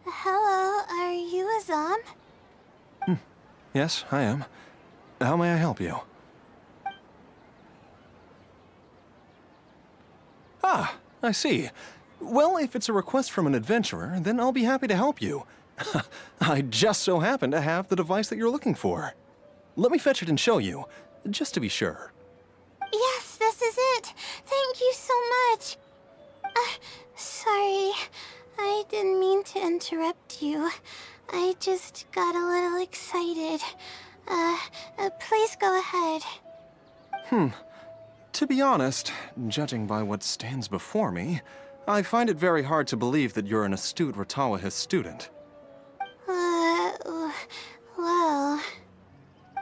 Hello, are you Azam? Yes, I am. How may I help you? Ah, I see. Well, if it's a request from an adventurer, then I'll be happy to help you. I just so happen to have the device that you're looking for. Let me fetch it and show you, just to be sure. Yes, this is it. Thank you so much. Sorry. I didn't mean to interrupt you. I just got a little excited. Please go ahead. To be honest, judging by what stands before me, I find it very hard to believe that you're an astute Ratawahist student. Well...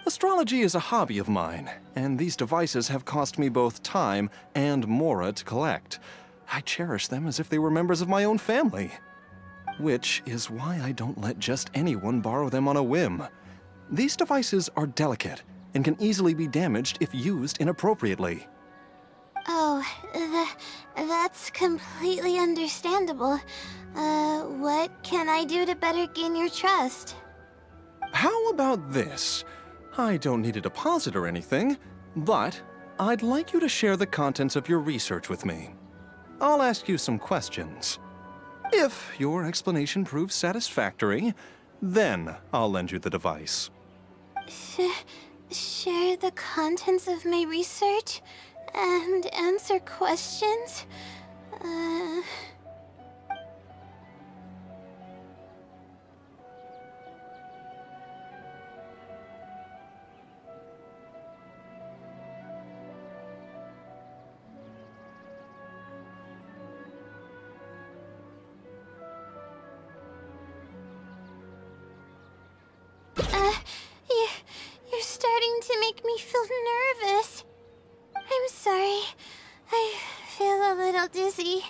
Astrology is a hobby of mine, and these devices have cost me both time and mora to collect. I cherish them as if they were members of my own family. Which is why I don't let just anyone borrow them on a whim. These devices are delicate and can easily be damaged if used inappropriately. Oh, that's completely understandable. What can I do to better gain your trust? How about this? I don't need a deposit or anything, but I'd like you to share the contents of your research with me. I'll ask you some questions. If your explanation proves satisfactory, then I'll lend you the device. Share the contents of my research and answer questions? You're starting to make me feel nervous. I'm sorry. I feel a little dizzy.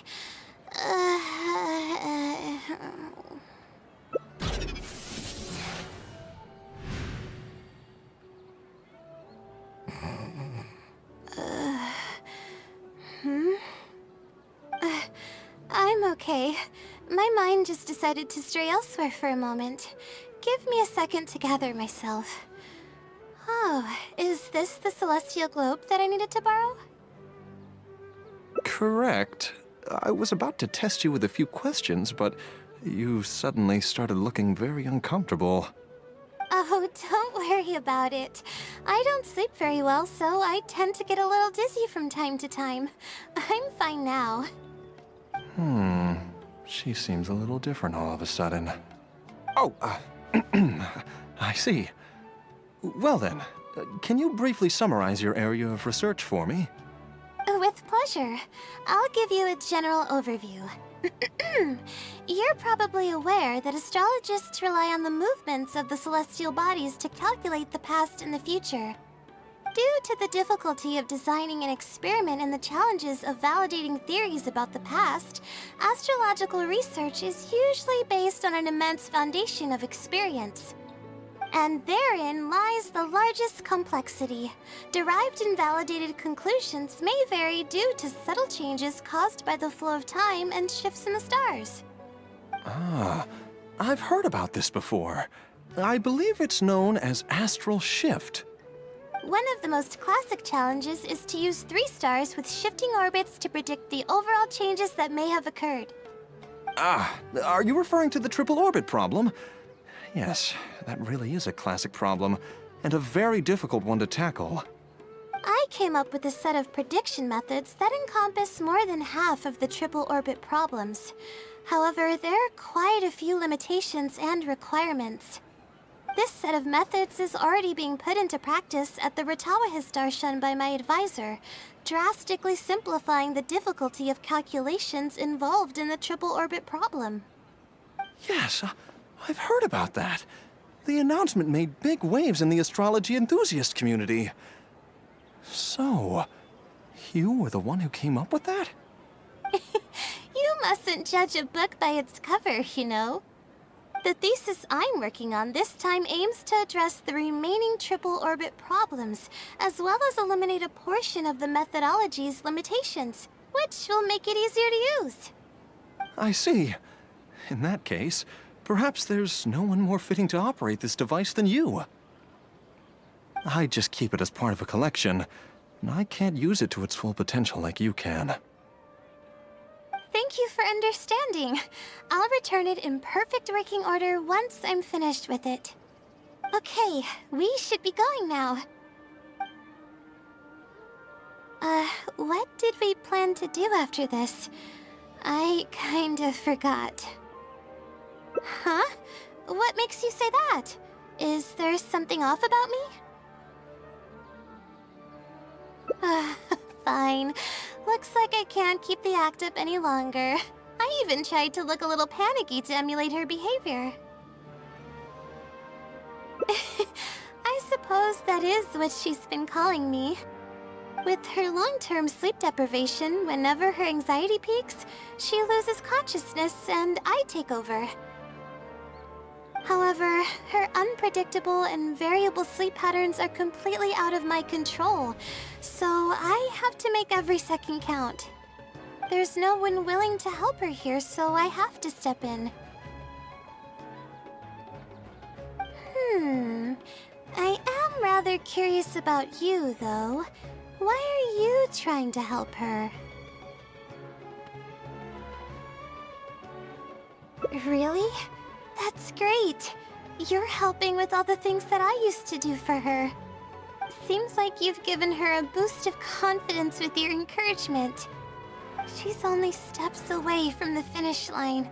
I'm okay. My mind just decided to stray elsewhere for a moment. Give me a second to gather myself. Oh, is this the celestial globe that I needed to borrow? Correct. I was about to test you with a few questions, but you suddenly started looking very uncomfortable. Oh, don't worry about it. I don't sleep very well, so I tend to get a little dizzy from time to time. I'm fine now. She seems a little different all of a sudden. Oh, I see. Well then, can you briefly summarize your area of research for me? With pleasure. I'll give you a general overview. You're probably aware that astrologists rely on the movements of the celestial bodies to calculate the past and the future. Due to the difficulty of designing an experiment and the challenges of validating theories about the past, astrological research is usually based on an immense foundation of experience. And therein lies the largest complexity. Derived and validated conclusions may vary due to subtle changes caused by the flow of time and shifts in the stars. Ah, I've heard about this before. I believe it's known as astral shift. One of the most classic challenges is to use 3 stars with shifting orbits to predict the overall changes that may have occurred. Ah, are you referring to the triple orbit problem? Yes, that really is a classic problem, and a very difficult one to tackle. I came up with a set of prediction methods that encompass more than half of the triple orbit problems. However, there are quite a few limitations and requirements. This set of methods is already being put into practice at the Ratawahist Darshan by my advisor, drastically simplifying the difficulty of calculations involved in the triple orbit problem. Yes, I've heard about that. The announcement made big waves in the astrology enthusiast community. So, you were the one who came up with that? You mustn't judge a book by its cover, you know. The thesis I'm working on this time aims to address the remaining triple orbit problems, as well as eliminate a portion of the methodology's limitations, which will make it easier to use. I see. In that case, perhaps there's no one more fitting to operate this device than you. I just keep it as part of a collection, and I can't use it to its full potential like you can. Thank you for understanding. I'll return it in perfect working order once I'm finished with it. Okay, we should be going now. What did we plan to do after this? I kind of forgot. Huh? What makes you say that? Is there something off about me? Fine. Looks like I can't keep the act up any longer. I even tried to look a little panicky to emulate her behavior. I suppose that is what she's been calling me. With her long-term sleep deprivation, whenever her anxiety peaks, she loses consciousness and I take over. However, her unpredictable and variable sleep patterns are completely out of my control, so I have to make every second count. There's no one willing to help her here, so I have to step in. I am rather curious about you, though. Why are you trying to help her? Really? That's great. You're helping with all the things that I used to do for her. Seems like you've given her a boost of confidence with your encouragement. She's only steps away from the finish line.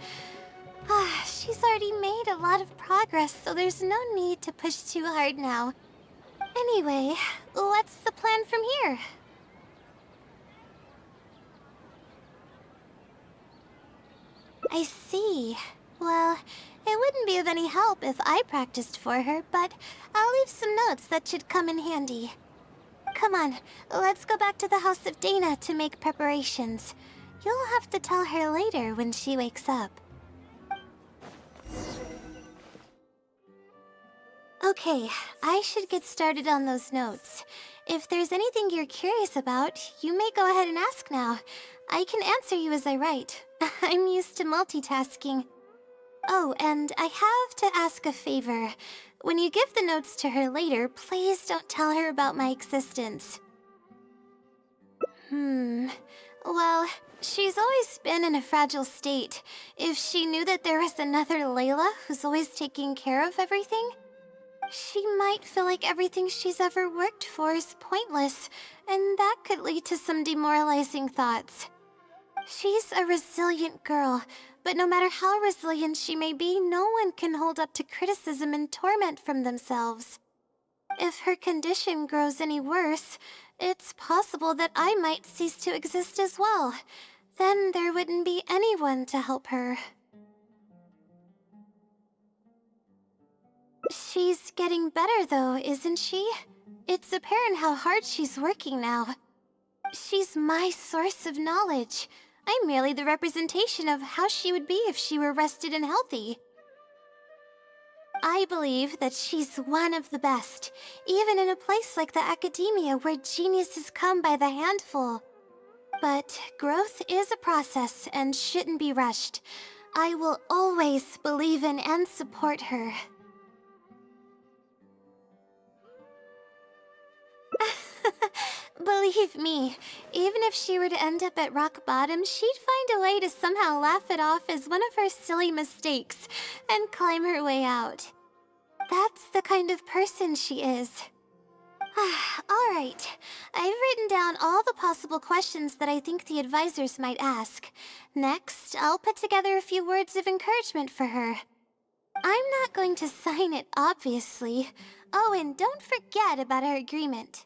She's already made a lot of progress, so there's no need to push too hard now. Anyway, what's the plan from here? I see. Well, it wouldn't be of any help if I practiced for her, but I'll leave some notes that should come in handy. Come on, let's go back to the House of Dana to make preparations. You'll have to tell her later when she wakes up. Okay, I should get started on those notes. If there's anything you're curious about, you may go ahead and ask now. I can answer you as I write. I'm used to multitasking. Oh, and I have to ask a favor. When you give the notes to her later, please don't tell her about my existence. Well, she's always been in a fragile state. If she knew that there was another Layla who's always taking care of everything, she might feel like everything she's ever worked for is pointless, and that could lead to some demoralizing thoughts. She's a resilient girl, but no matter how resilient she may be, no one can hold up to criticism and torment from themselves. If her condition grows any worse, it's possible that I might cease to exist as well. Then there wouldn't be anyone to help her. She's getting better though, isn't she? It's apparent how hard she's working now. She's my source of knowledge. I'm merely the representation of how she would be if she were rested and healthy. I believe that she's one of the best, even in a place like the academia where geniuses come by the handful. But growth is a process and shouldn't be rushed. I will always believe in and support her. Believe me, even if she were to end up at rock bottom, she'd find a way to somehow laugh it off as one of her silly mistakes and climb her way out. That's the kind of person she is. Alright, I've written down all the possible questions that I think the advisors might ask. Next, I'll put together a few words of encouragement for her. I'm not going to sign it, obviously. Oh, and don't forget about our agreement.